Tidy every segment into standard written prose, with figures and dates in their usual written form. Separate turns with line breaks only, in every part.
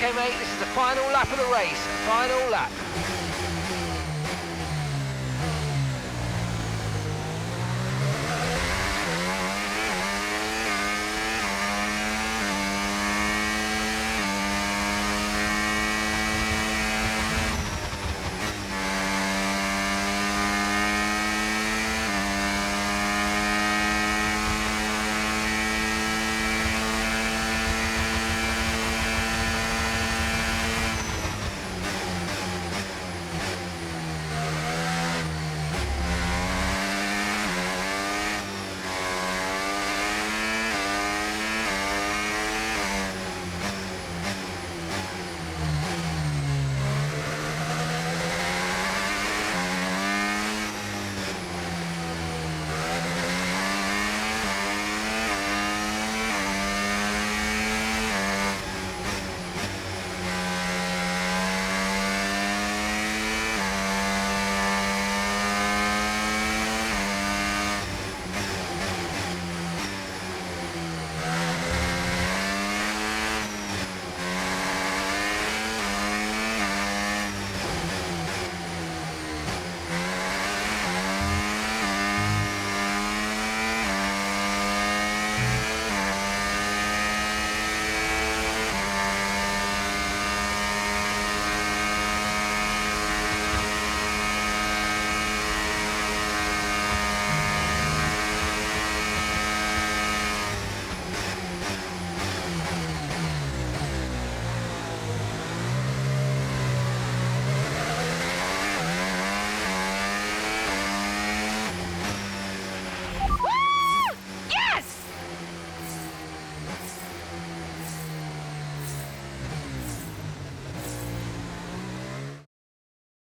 Okay, mate, this is the final lap of the race. Final lap.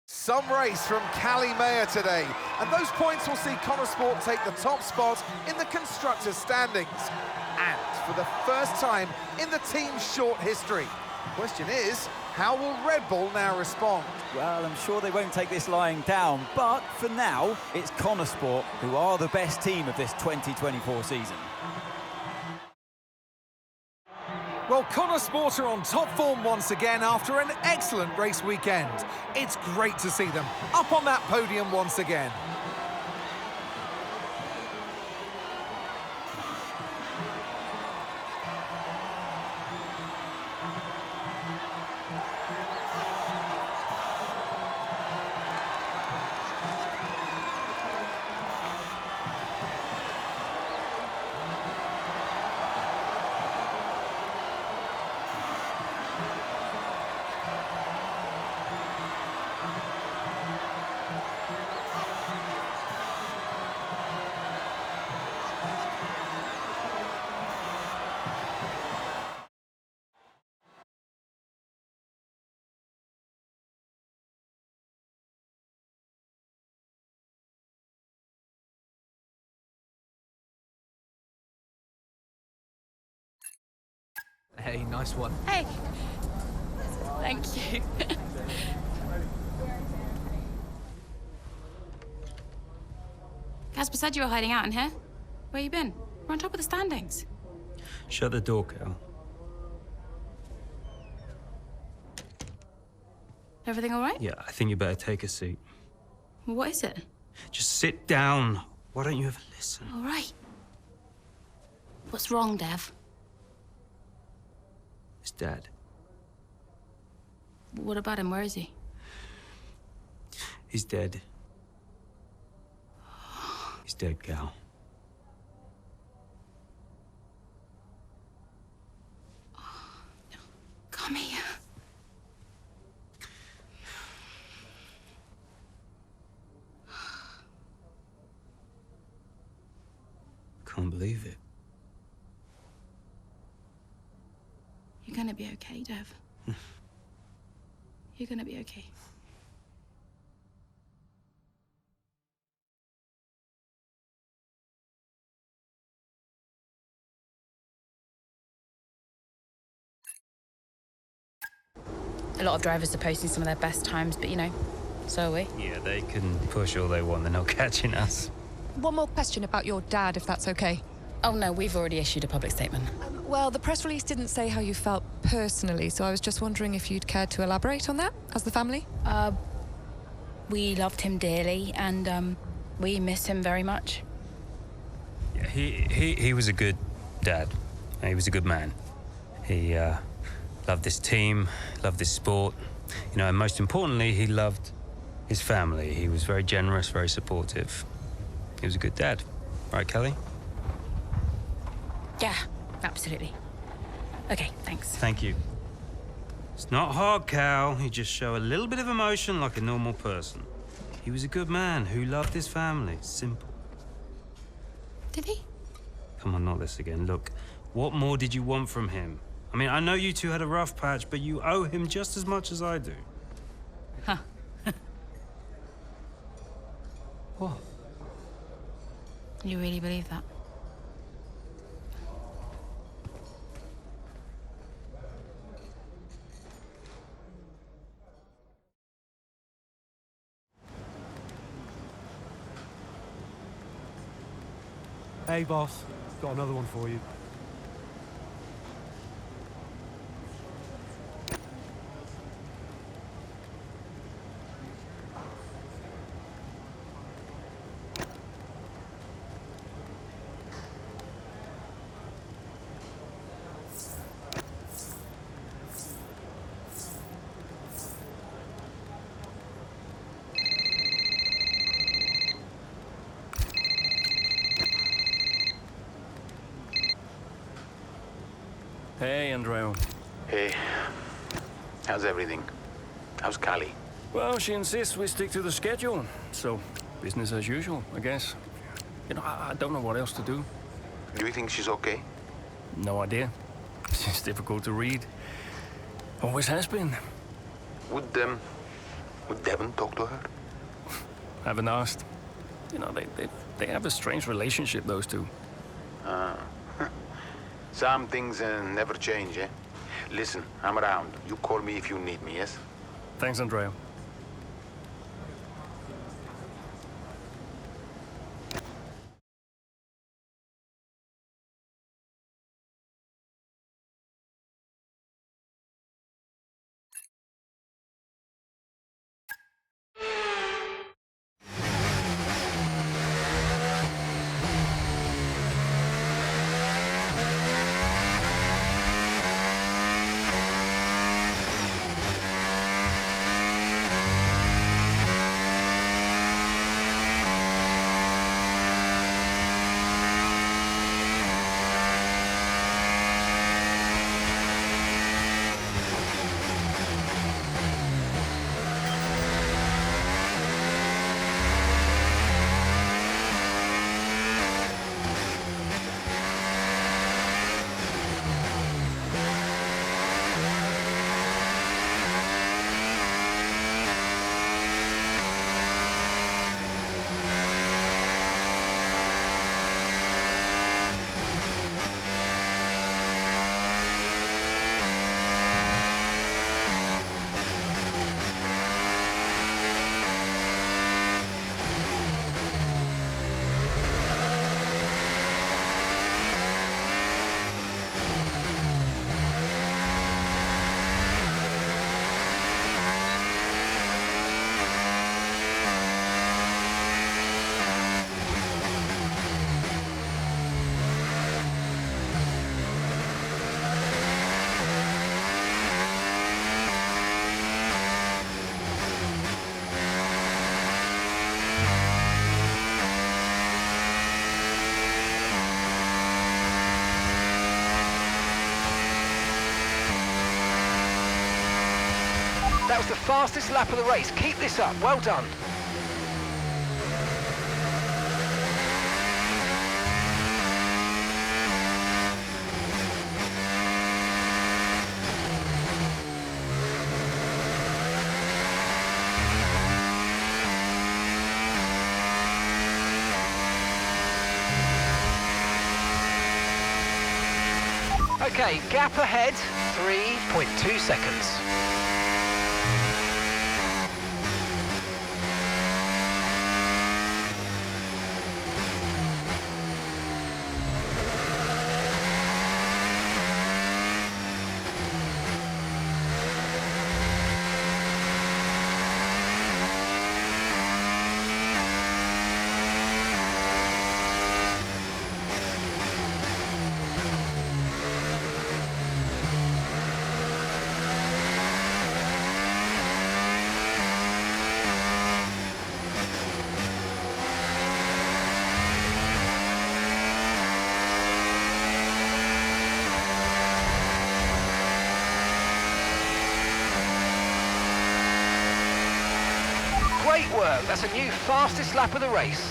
Some race from Cali Mayer today, and those points will see Connor Sport take the top spot in the Constructors' standings. And for the first time in the team's short history. Question is, how will Red Bull now respond?
Well, I'm sure they won't take this lying down, but for now, it's Connor Sport who are the best team of this 2024 season.
Well, Connor Sport are on top form once again after an excellent race weekend. It's great to see them up on that podium once again.
Hey, nice one.
Hey. Thank you. Casper said you were hiding out in here. Where you been? We're on top of the standings.
Shut the door, Cal.
Everything all right?
Yeah, I think you better take a seat.
What is it?
Just sit down. Why don't you ever listen?
All right. What's wrong, Dev?
It's Dad.
What about him? Where is he?
He's dead. He's dead, Cal.
Come here.
Can't believe it.
You're gonna be okay, Dev. You're gonna be okay. A lot of drivers are posting some of their best times, but you know, so are we.
Yeah, they can push all they want. They're not catching us.
One more question about your dad, if that's okay.
Oh, no, we've already issued a public statement.
Well, the press release didn't say how you felt personally, so I was just wondering if you'd care to elaborate on that, as the family?
We loved him dearly, and we miss him very much.
Yeah, he was a good dad. He was a good man. He loved this team, loved this sport. You know, and most importantly, he loved his family. He was very generous, very supportive. He was a good dad. Right, Kelly?
Yeah, absolutely. Okay, thanks.
Thank you. It's not hard, Cal. You just show a little bit of emotion like a normal person. He was a good man who loved his family. Simple.
Did he?
Come on, not this again. Look, what more did you want from him? I mean, I know you two had a rough patch, but you owe him just as much as I do.
Huh.
What?
You really believe that?
Hey, boss. Got another one for you.
Hey, Andrea.
Hey, how's everything? How's Callie?
Well, she insists we stick to the schedule, so business as usual, I guess. You know, I don't know what else to do.
Do you think she's okay?
No idea. She's difficult to read. Always has been.
Would Devon talk to her?
Haven't asked. You know, they have a strange relationship, those two.
Some things never change, eh? Listen, I'm around. You call me if you need me, yes?
Thanks, Andrea.
That was the fastest lap of the race. Keep this up. Well done. Okay, gap ahead, 3.2 seconds. Great work. That's a new fastest lap of the race.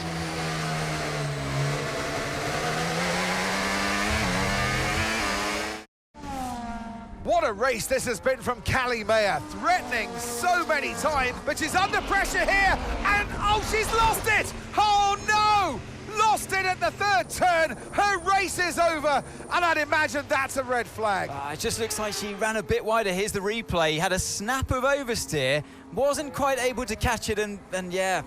What a race this has been from Callie Mayer, threatening so many times, but she's under pressure here, and oh, she's lost it! Oh no! Lost it at the third turn, her race is over, and I'd imagine that's a red flag.
It just looks like she ran a bit wider. Here's the replay, had a snap of oversteer, wasn't quite able to catch it, and yeah,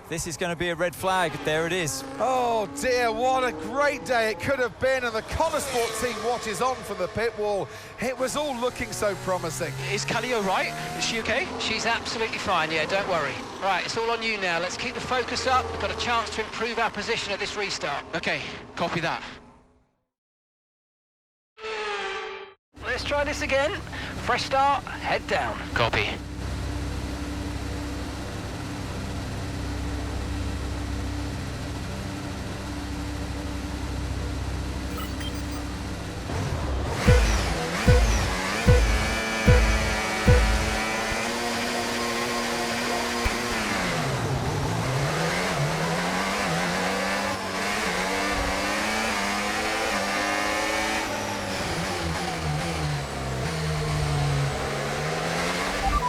this is going to be a red flag. There it is.
Oh dear, what a great day it could have been, and the Connosport team watches on from the pit wall. It was all looking so promising.
Is Callie all right? Is she okay? She's absolutely fine, yeah, don't worry. Right, it's all on you now. Let's keep the focus up. We've got a chance to improve our position at this restart. Okay, copy that. Let's try this again. Fresh start, head down. Copy.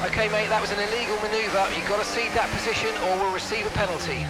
Okay, mate, that was an illegal manoeuvre. You've got to cede that position or we'll receive a penalty.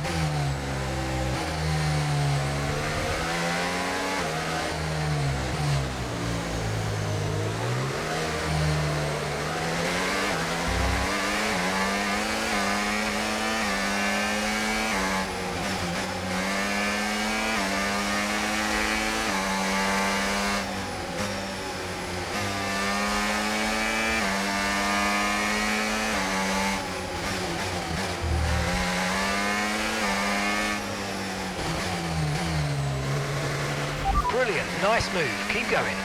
Brilliant, nice move, keep going.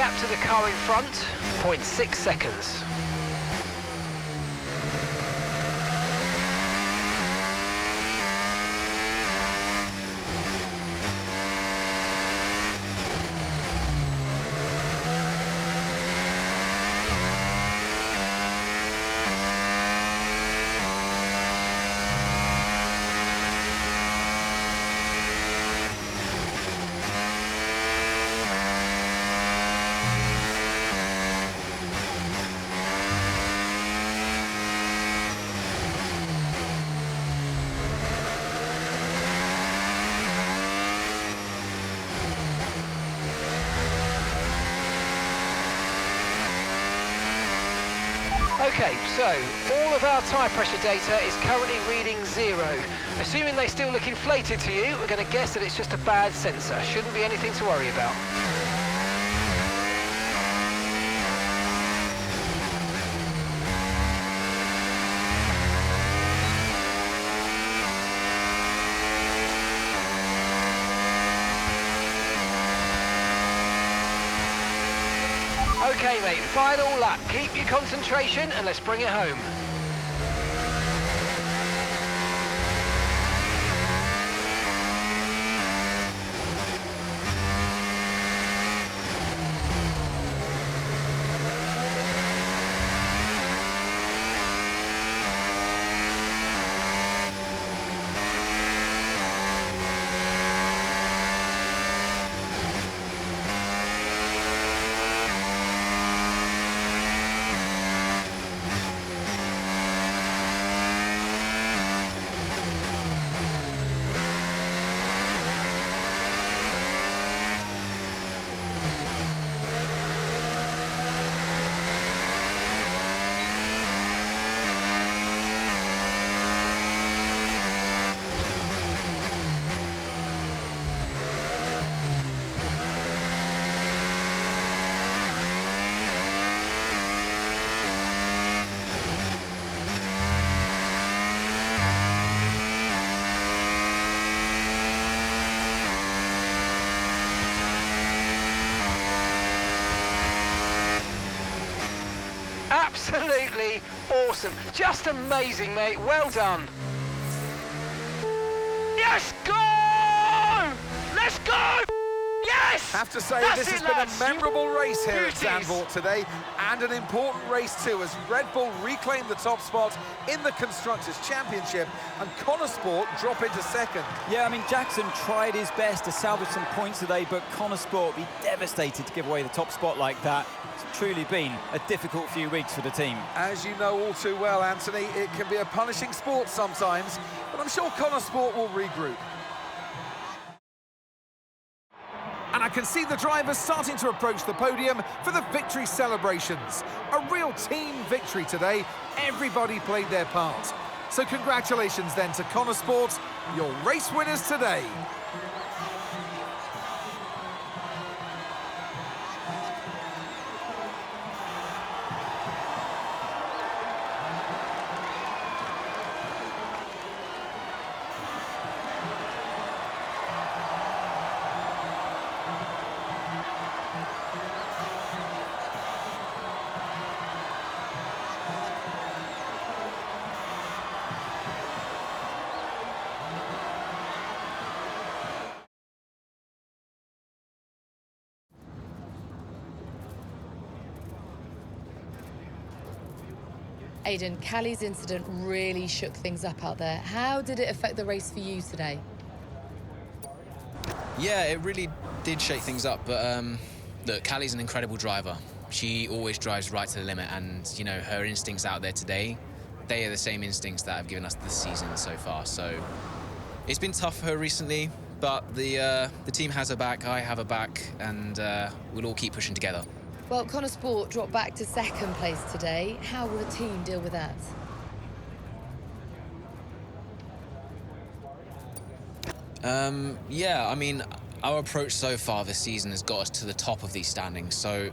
gap to the car in front, 0.6 seconds. Okay, so all of our tyre pressure data is currently reading 0. Assuming they still look inflated to you, we're going to guess that it's just a bad sensor. Shouldn't be anything to worry about. Okay, mate, final lap. Keep your concentration and let's bring it home. Absolutely awesome. Just amazing, mate. Well done. Yes, go! Let's go! Yes!
Have to say,
That's
this has
it,
been
lads.
a memorable race here at
Beauties.
Zandvoort today, and an important race too, as Red Bull reclaimed the top spot in the Constructors' Championship, and Connor Sport drop into second.
Yeah, I mean, Jackson tried his best to salvage some points today, but Connor Sport will be devastated to give away the top spot like that. It's truly been a difficult few weeks for the team.
As you know all too well, Anthony, it can be a punishing sport sometimes, but I'm sure Connor Sport will regroup. And I can see the drivers starting to approach the podium for the victory celebrations. A real team victory today. Everybody played their part. So congratulations then to Connor Sport, your race winners today.
Aidan, Callie's incident really shook things up out there. How did it affect the race for you today?
Yeah, it really did shake things up, but look, Callie's an incredible driver. She always drives right to the limit, and, you know, her instincts out there today, they are the same instincts that have given us this season so far. So it's been tough for her recently, but the team has her back, I have her back, and we'll all keep pushing together.
Well, Connor Sport dropped back to second place today. How will the team deal with that?
Yeah, I mean, our approach so far this season has got us to the top of these standings, so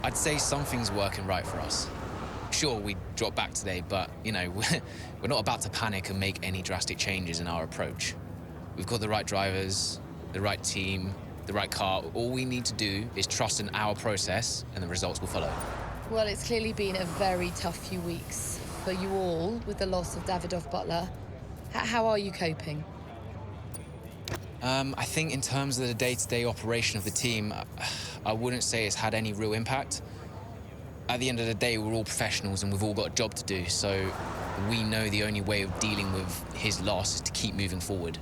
I'd say something's working right for us. Sure, we dropped back today, but, you know, we're not about to panic and make any drastic changes in our approach. We've got the right drivers, the right team, the right car. All we need to do is trust in our process, and the results will follow.
Well, it's clearly been a very tough few weeks for you all with the loss of Davidoff Butler. How are you coping?
I think in terms of the day-to-day operation of the team, I wouldn't say it's had any real impact. At the end of the day, we're all professionals and we've all got a job to do, so we know the only way of dealing with his loss is to keep moving forward.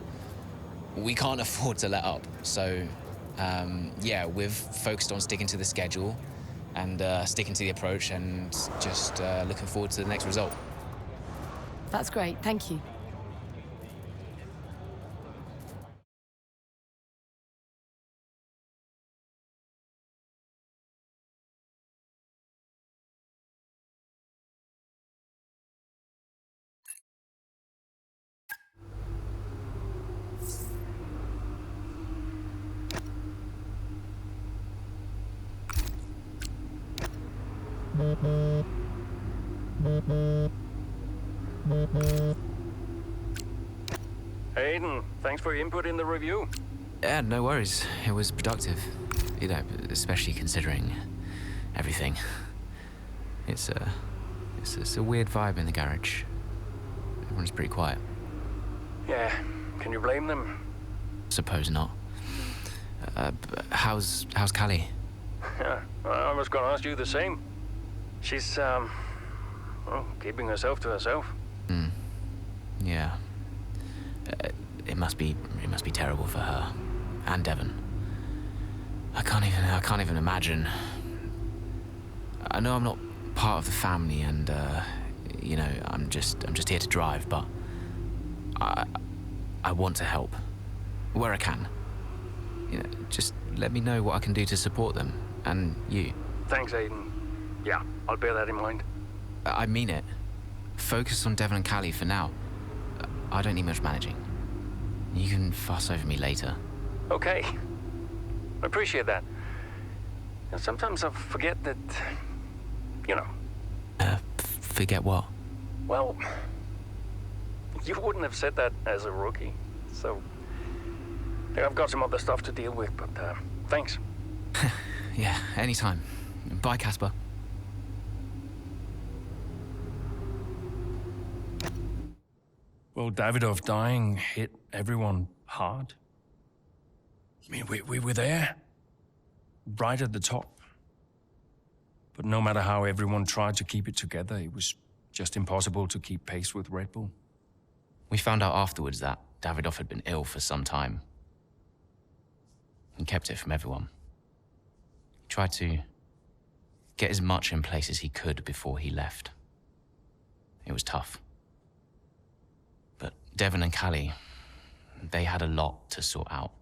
We can't afford to let up, so yeah, we've focused on sticking to the schedule and sticking to the approach and just looking forward to the next result.
That's great, thank you.
Aiden, thanks for your input in the review.
Yeah, no worries. It was productive. You know, especially considering everything. It's a weird vibe in the garage. Everyone's pretty quiet.
Yeah, can you blame them?
Suppose not. How's Callie?
Yeah, I was going to ask you the same. She's, well, keeping herself to herself.
Yeah. It must be terrible for her and Devon. I can't even imagine. I know I'm not part of the family, and you know, I'm just here to drive, but I want to help where I can. You know, just let me know what I can do to support them and you.
Thanks, Aiden. Yeah, I'll bear that in mind.
I mean it. Focus on Devon and Callie for now. I don't need much managing. You can fuss over me later.
Okay. I appreciate that. And sometimes I forget that, you know.
Forget what?
Well, you wouldn't have said that as a rookie. So, yeah, I've got some other stuff to deal with, but thanks.
Yeah, anytime. Bye, Casper.
Well, Davidoff dying hit everyone hard. I mean, we were there, right at the top. But no matter how everyone tried to keep it together, it was just impossible to keep pace with Red Bull.
We found out afterwards that Davidoff had been ill for some time. He kept it from everyone. He tried to get as much in place as he could before he left. It was tough. But Devon and Callie, they had a lot to sort out.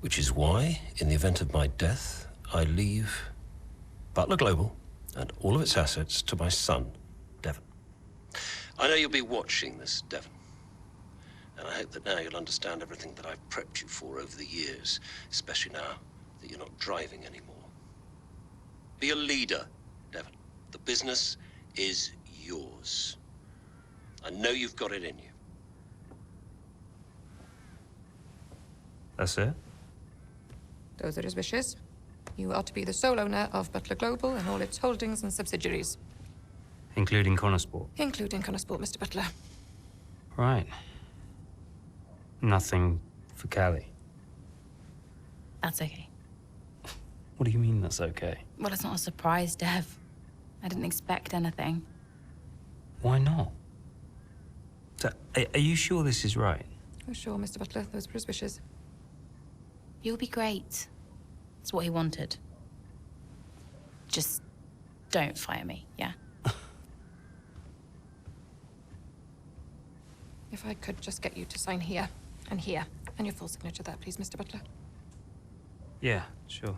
Which is why, in the event of my death, I leave Butler Global and all of its assets to my son, Devon. I know you'll be watching this, Devon. And I hope that now you'll understand everything that I've prepped you for over the years, especially now that you're not driving anymore. Be a leader, Devon. The business is yours. I know you've got it in you.
That's it?
Those are his wishes. You are to be the sole owner of Butler Global and all its holdings and subsidiaries.
Including Connorsport?
Including Connorsport, Mr. Butler.
Right. Nothing for Callie.
That's okay.
What do you mean that's okay?
Well, it's not a surprise, Dev. I didn't expect anything.
Why not? So, are you sure this is right?
Oh, sure, Mr. Butler. Those were his wishes.
You'll be great. That's what he wanted. Just don't fire me, yeah?
If I could just get you to sign here and here, and your full signature there, please, Mr. Butler.
Yeah, sure.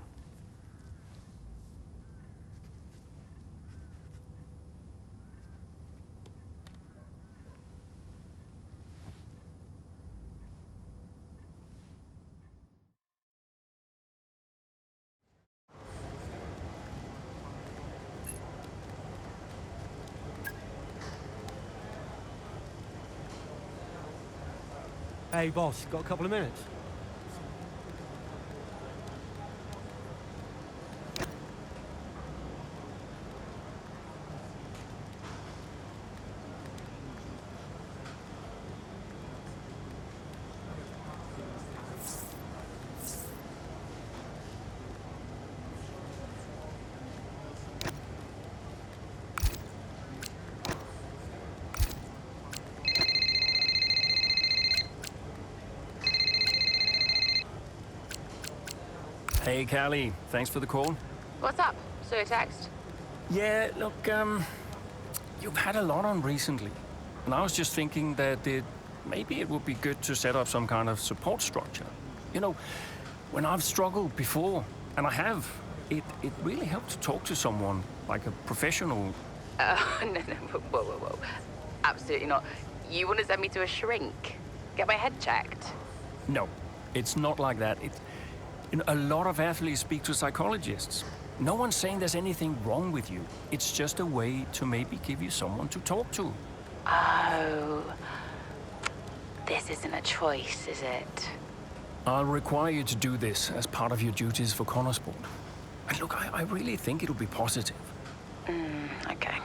Hey, boss, got a couple of minutes?
Hey, Callie. Thanks for the call.
What's up? So a text?
Yeah, look, you've had a lot on recently. And I was just thinking that maybe it would be good to set up some kind of support structure. You know, when I've struggled before, and I have, it really helps to talk to someone, like a professional.
No, whoa. Absolutely not. You want to send me to a shrink? Get my head checked?
No, it's not like that. A lot of athletes speak to psychologists. No one's saying there's anything wrong with you. It's just a way to maybe give you someone to talk to.
Oh. This isn't a choice, is it?
I'll require you to do this as part of your duties for Connorsport. And look, I really think it'll be positive.
Okay.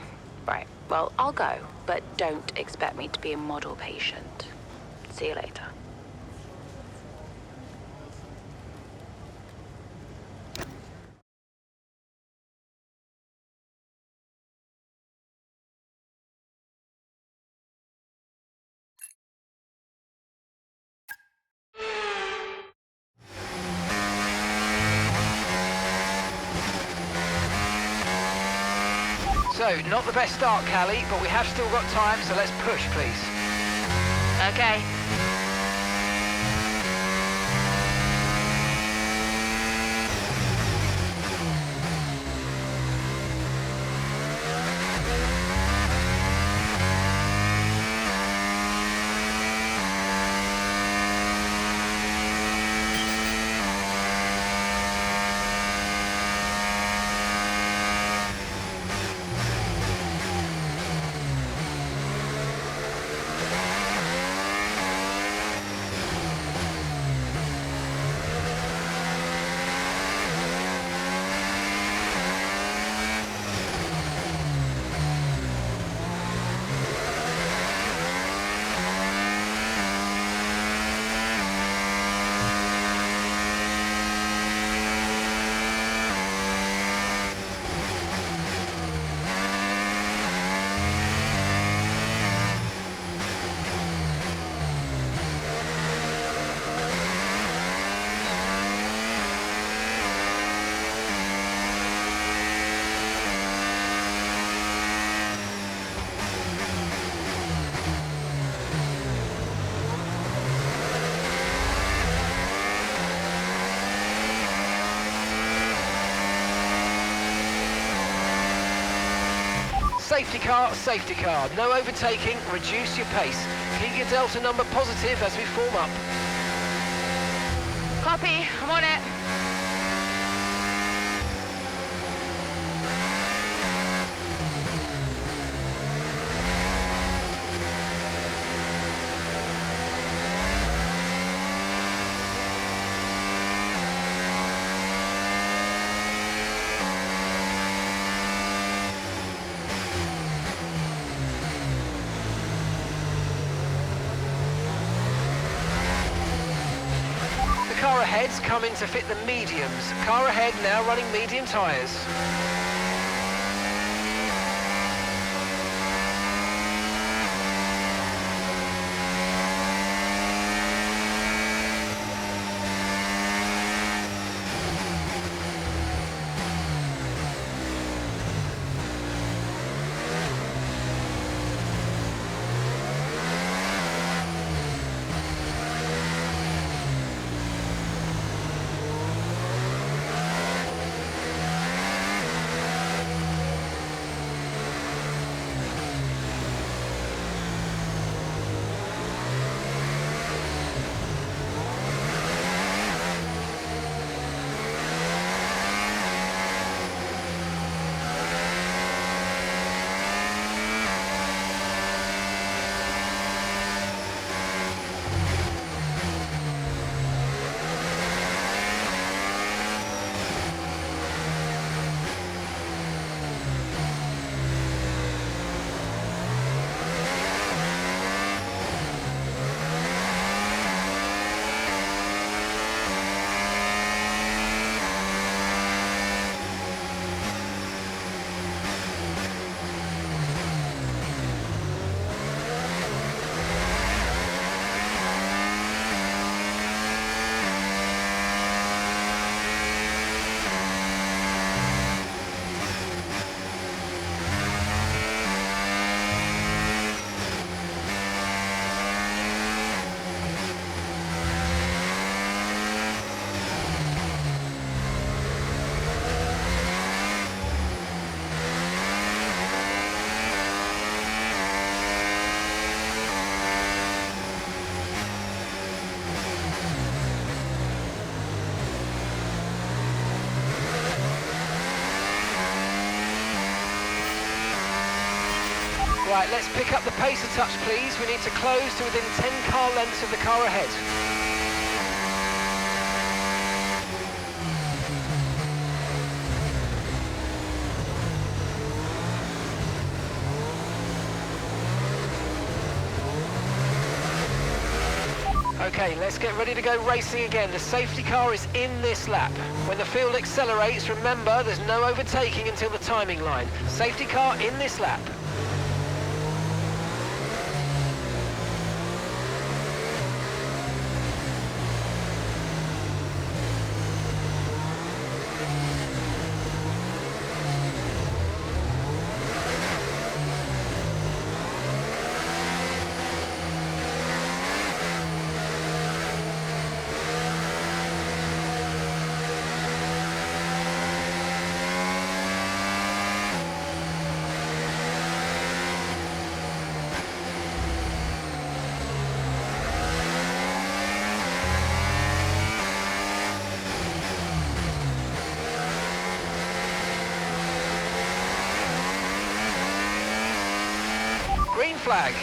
Right. Well, I'll go, but don't expect me to be a model patient. See you later.
So, not the best start, Callie, but we have still got time, so let's push, please.
Okay.
Safety car. No overtaking, reduce your pace. Keep your delta number positive as we form up.
Copy. I'm on it.
Car ahead's coming to fit the mediums. Car ahead now running medium tyres. Right, let's pick up the pace a touch, please. We need to close to within 10 car lengths of the car ahead. Okay, let's get ready to go racing again. The safety car is in this lap. When the field accelerates, remember there's no overtaking until the timing line. Safety car in this lap. Green flag.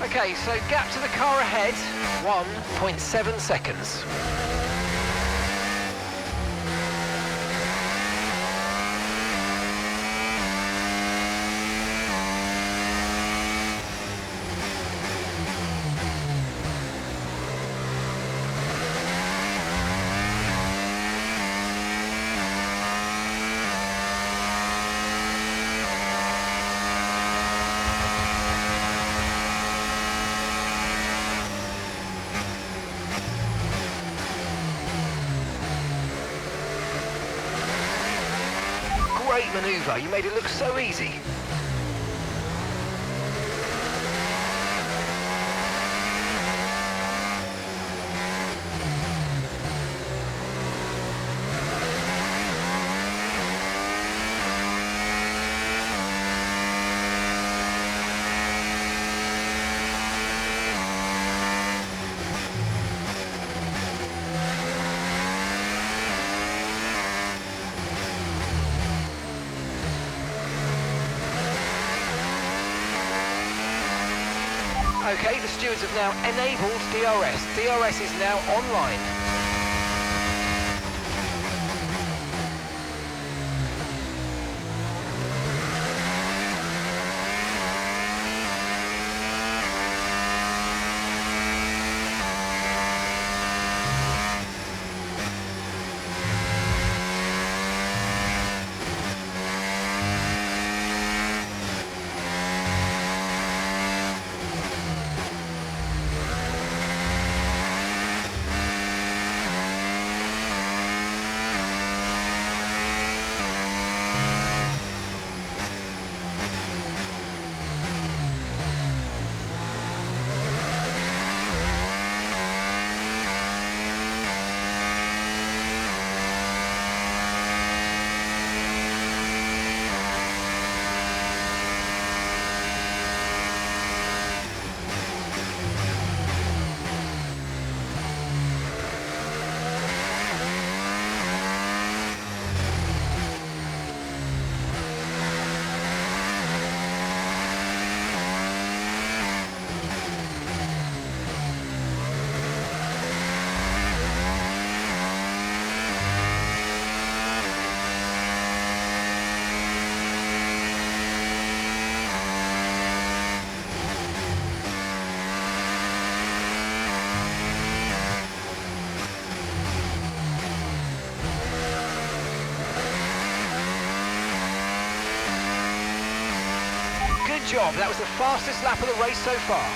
Okay, so gap to the car ahead, 1.7 seconds. Great manoeuvre, you made it look so easy. Okay, the stewards have now enabled DRS. DRS is now online. Good job, that was the fastest lap of the race so far.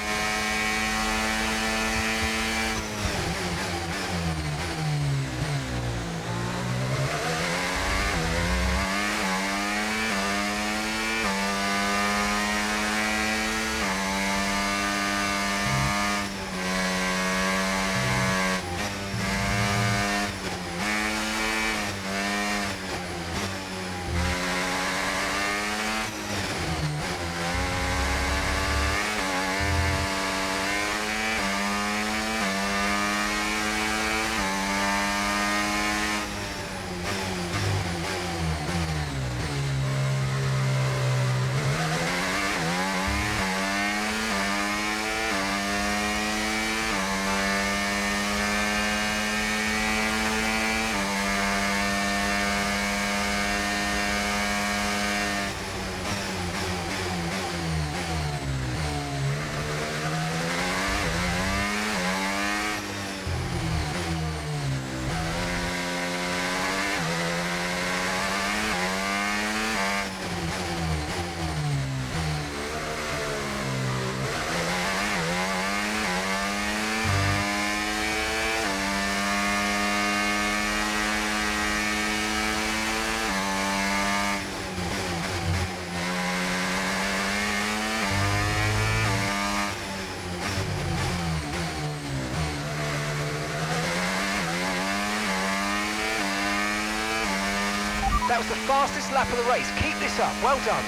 That was the fastest lap of the race. Keep this up. Well done.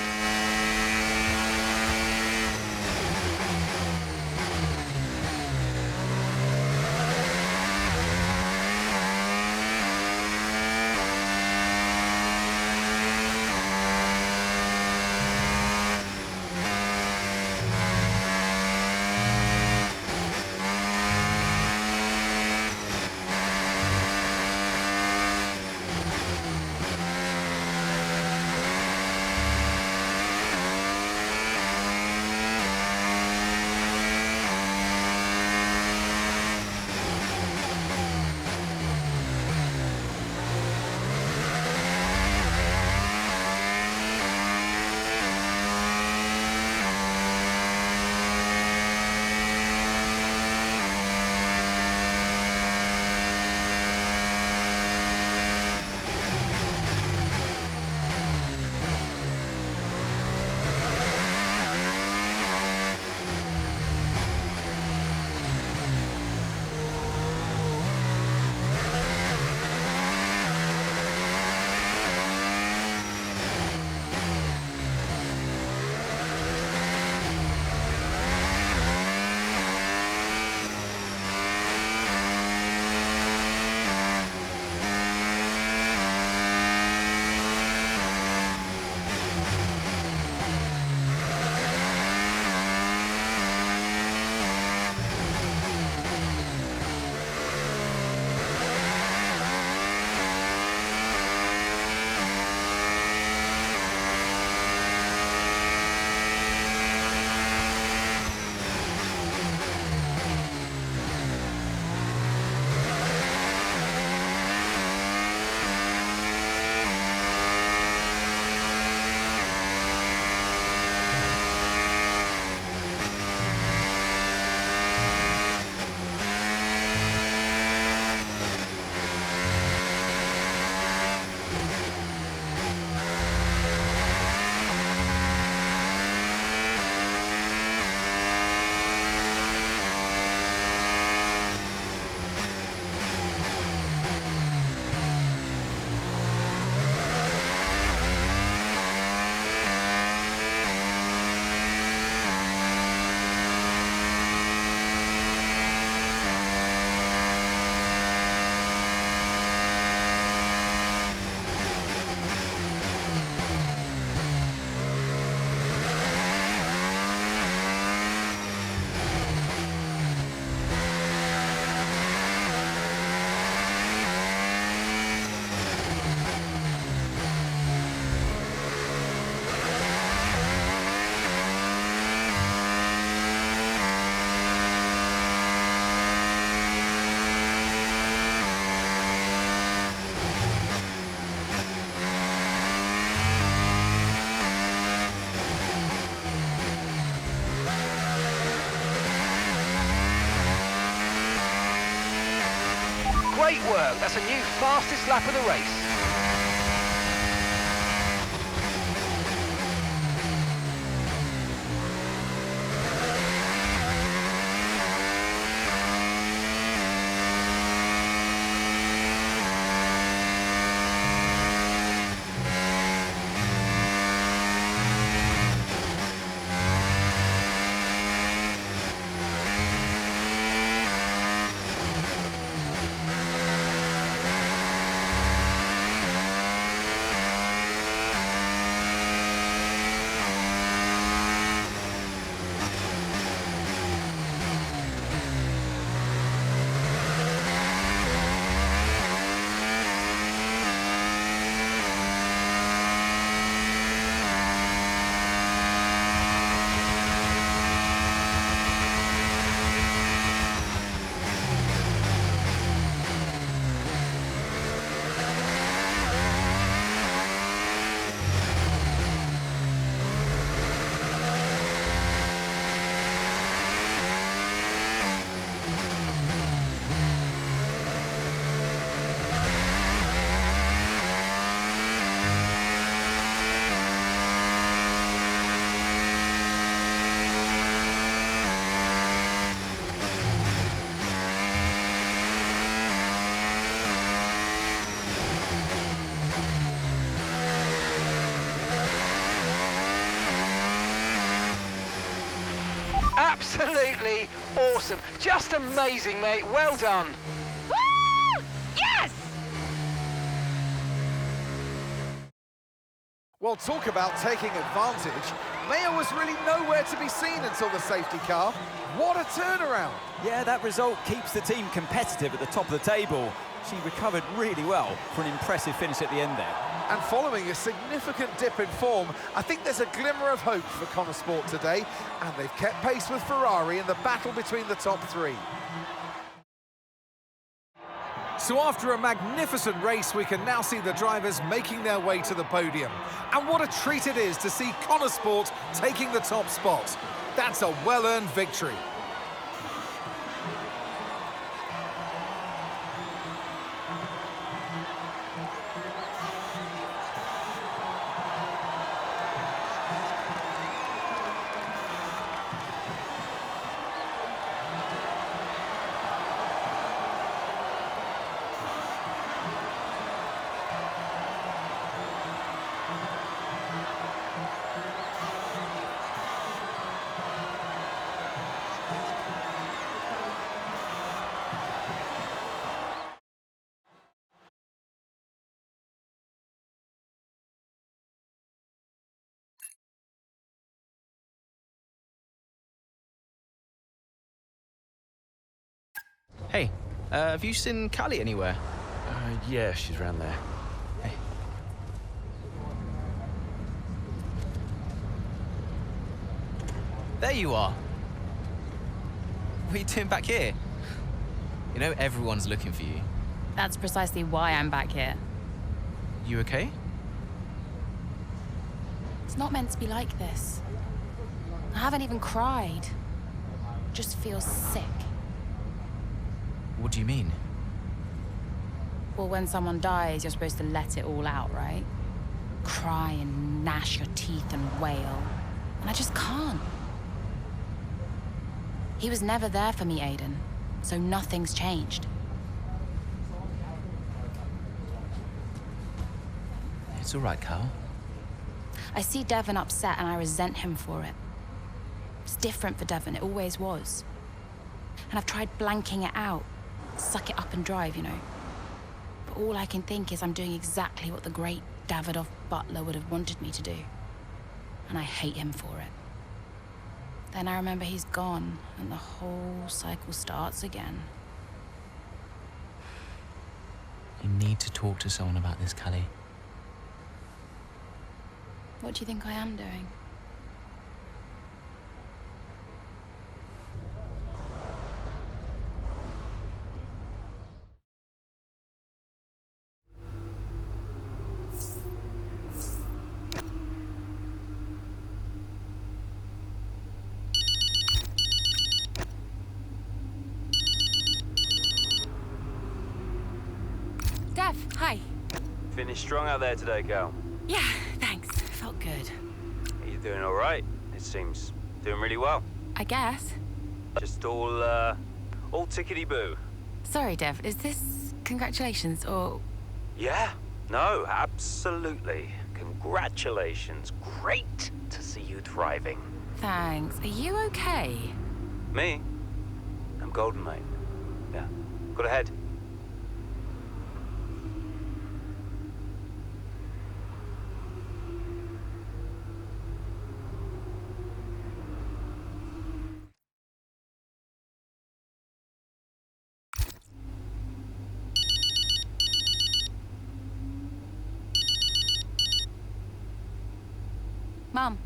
Great work. That's a new fastest lap of the race. Absolutely awesome. Just amazing, mate. Well done.
Woo! Yes!
Well, talk about taking advantage. Mayer was really nowhere to be seen until the safety car. What a turnaround.
Yeah, that result keeps the team competitive at the top of the table. She recovered really well for an impressive finish at the end there.
And following a significant dip in form, I think there's a glimmer of hope for Connor Sport today, and they've kept pace with Ferrari in the battle between the top three. So after a magnificent race, we can now see the drivers making their way to the podium. And what a treat it is to see Connor Sport taking the top spot. That's a well-earned victory.
Hey, have you seen Callie anywhere?
Yeah, she's around there.
Hey. There you are. What are you doing back here? You know everyone's looking for you.
That's precisely why I'm back here.
You okay?
It's not meant to be like this. I haven't even cried. Just feel sick.
What do you mean?
Well, when someone dies, you're supposed to let it all out, right? Cry and gnash your teeth and wail. And I just can't. He was never there for me, Aiden. So nothing's changed.
It's all right, Cal.
I see Devon upset and I resent him for it. It's different for Devon, it always was. And I've tried blanking it out. Suck it up and drive, you know. But all I can think is I'm doing exactly what the great Davidoff Butler would have wanted me to do. And I hate him for it. Then I remember he's gone, and the whole cycle starts again.
You need to talk to someone about this, Callie.
What do you think I am doing? Dev, hi.
Finished strong out there today, Cal.
Yeah, thanks. Felt good.
Are you doing all right? It seems doing really well.
I guess.
Just all tickety-boo.
Sorry, Dev, is this congratulations or...
Yeah, no, absolutely. Congratulations. Great to see you thriving.
Thanks. Are you okay?
Me? I'm golden, mate. Yeah. Got ahead.
Mum.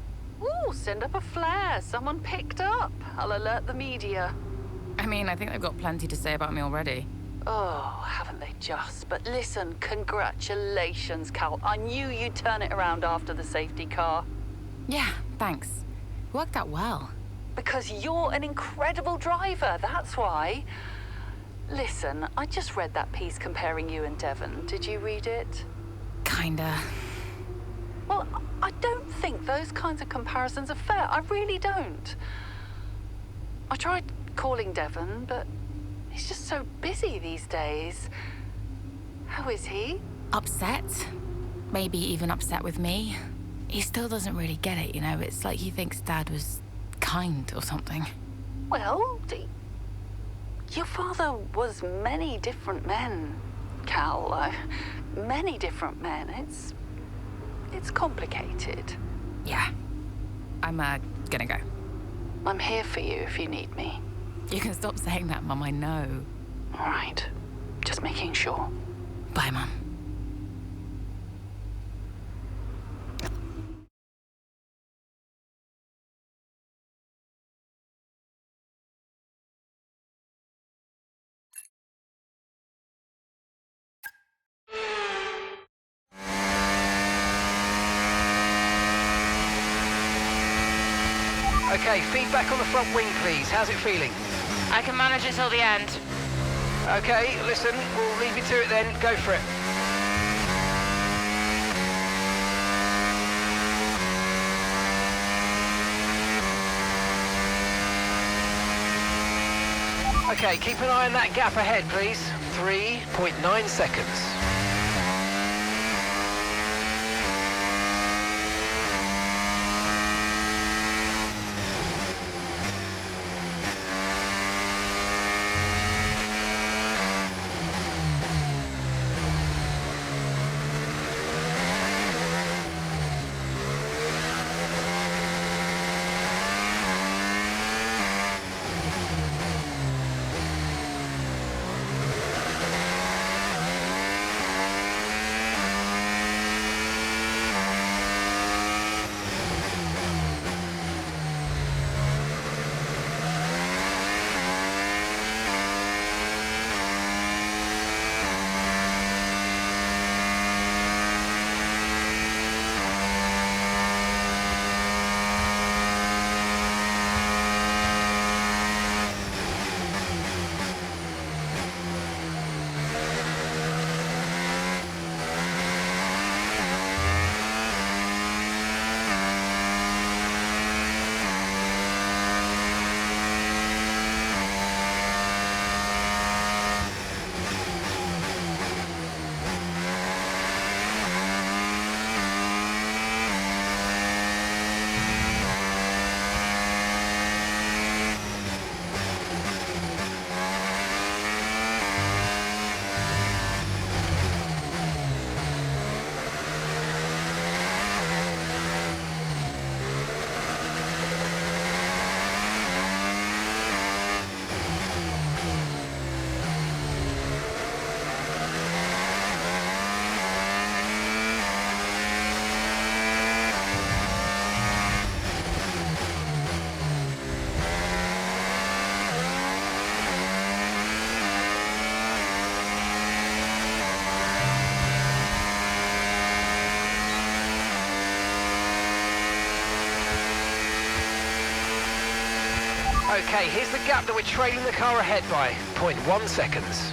Ooh, send up a flare. Someone picked up. I'll alert the media.
I mean, I think they've got plenty to say about me already.
Oh, haven't they just? But listen, congratulations, Cal. I knew you'd turn it around after the safety car.
Yeah, thanks. Worked out well.
Because you're an incredible driver, that's why. Listen, I just read that piece comparing you and Devon. Did you read it?
Kinda.
Well, I don't think those kinds of comparisons are fair. I really don't. I tried calling Devon, but he's just so busy these days. How is he?
Upset. Maybe even upset with me. He still doesn't really get it, you know? It's like he thinks Dad was kind or something.
Well, your father was many different men, Cal. Many different men. It's complicated.
Yeah. I'm gonna go.
I'm here for you if you need me.
You can stop saying that, Mum, I know.
All right. Just making sure.
Bye, Mum.
Okay, feedback on the front wing, please. How's it feeling?
I can manage it till the end.
Okay, listen, we'll leave you to it then. Go for it. Okay, keep an eye on that gap ahead, please. 3.9 seconds. Okay, here's the gap that we're trailing the car ahead by. 0.1 seconds.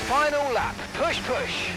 Final lap. Push, push.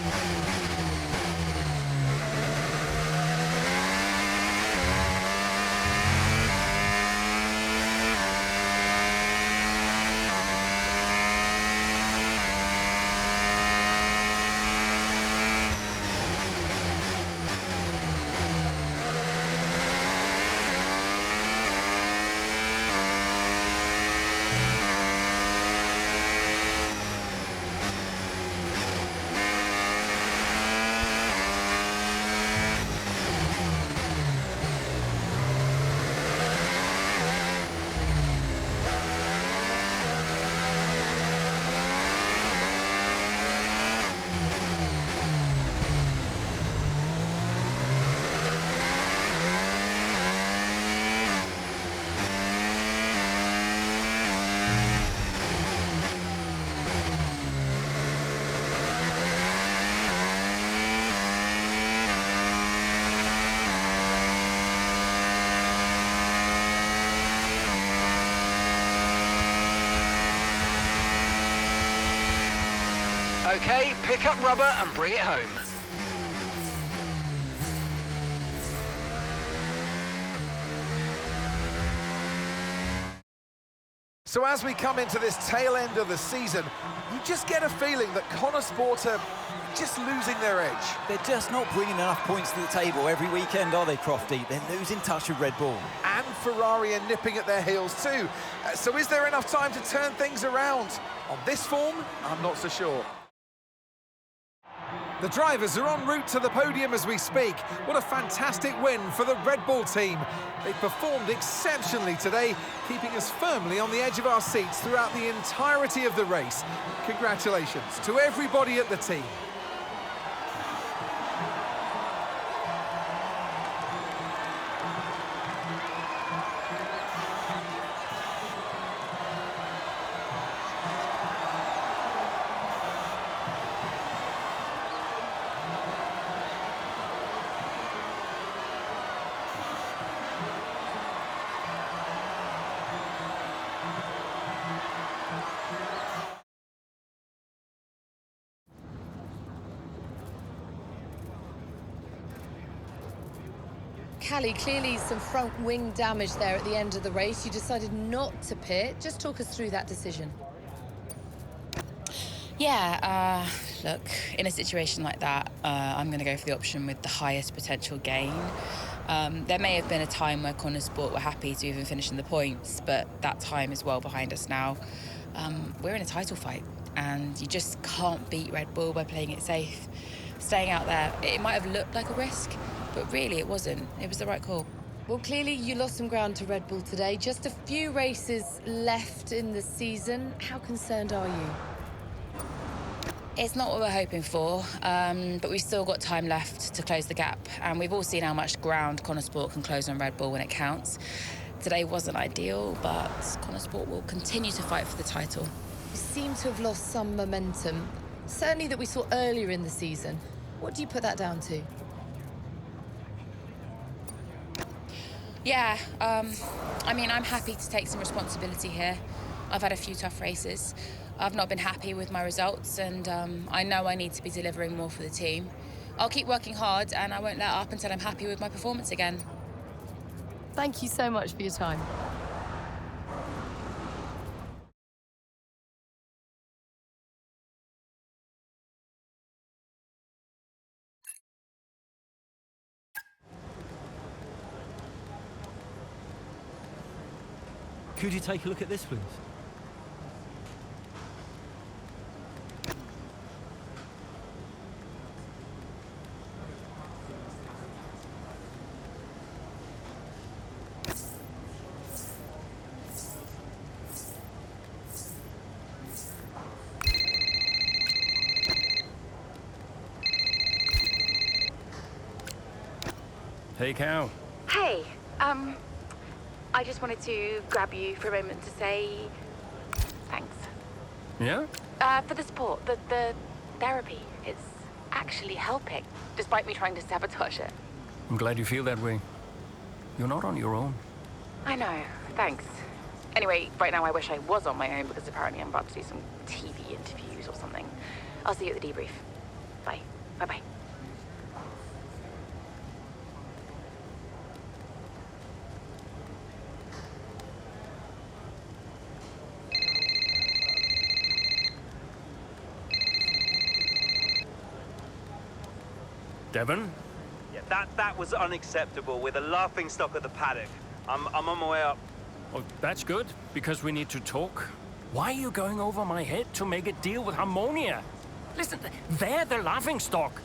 Okay, pick up rubber and bring it home.
So as we come into this tail end of the season, you just get a feeling that Connor Sport are just losing their edge.
They're just not bringing enough points to the table every weekend, are they, Crofty? They're losing touch with Red Bull.
And Ferrari are nipping at their heels too. So is there enough time to turn things around? On this form, I'm not so sure. The drivers are en route to the podium as we speak. What a fantastic win for the Red Bull team. They performed exceptionally today, keeping us firmly on the edge of our seats throughout the entirety of the race. Congratulations to everybody at the team.
Callie, clearly some front wing damage there at the end of the race. You decided not to pit. Just talk us through that decision.
Yeah, look, in a situation like that, I'm going to go for the option with the highest potential gain. There may have been a time where Connor Sport were happy to even finish in the points, but that time is well behind us now. We're in a title fight, and you just can't beat Red Bull by playing it safe. Staying out there, it might have looked like a risk, but really it wasn't. It was the right call.
Well, clearly you lost some ground to Red Bull today. Just a few races left in the season. How concerned are you?
It's not what we're hoping for, but we've still got time left to close the gap. And we've all seen how much ground Connor Sport can close on Red Bull when it counts. Today wasn't ideal, but Connor Sport will continue to fight for the title.
You seem to have lost some momentum, certainly that we saw earlier in the season. What do you put that down to?
Yeah, I mean, I'm happy to take some responsibility here. I've had a few tough races. I've not been happy with my results, and I know I need to be delivering more for the team. I'll keep working hard, and I won't let up until I'm happy with my performance again.
Thank you so much for your time.
Could you take a look at this, please?
Hey, Cal.
Hey, I just wanted to grab you for a moment to say thanks.
Yeah?
For the support, the therapy. It's actually helping, despite me trying to sabotage it.
I'm glad you feel that way. You're not on your own.
I know, thanks. Anyway, right now I wish I was on my own because apparently I'm about to do some TV interviews or something. I'll see you at the debrief. Bye. Bye-bye.
Devon?
Yeah, that was unacceptable. We're the laughingstock of the paddock. I'm on my way up.
Oh, that's good, because we need to talk. Why are you going over my head to make a deal with Harmonia? Listen, they're the laughingstock.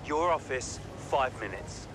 Your office, 5 minutes.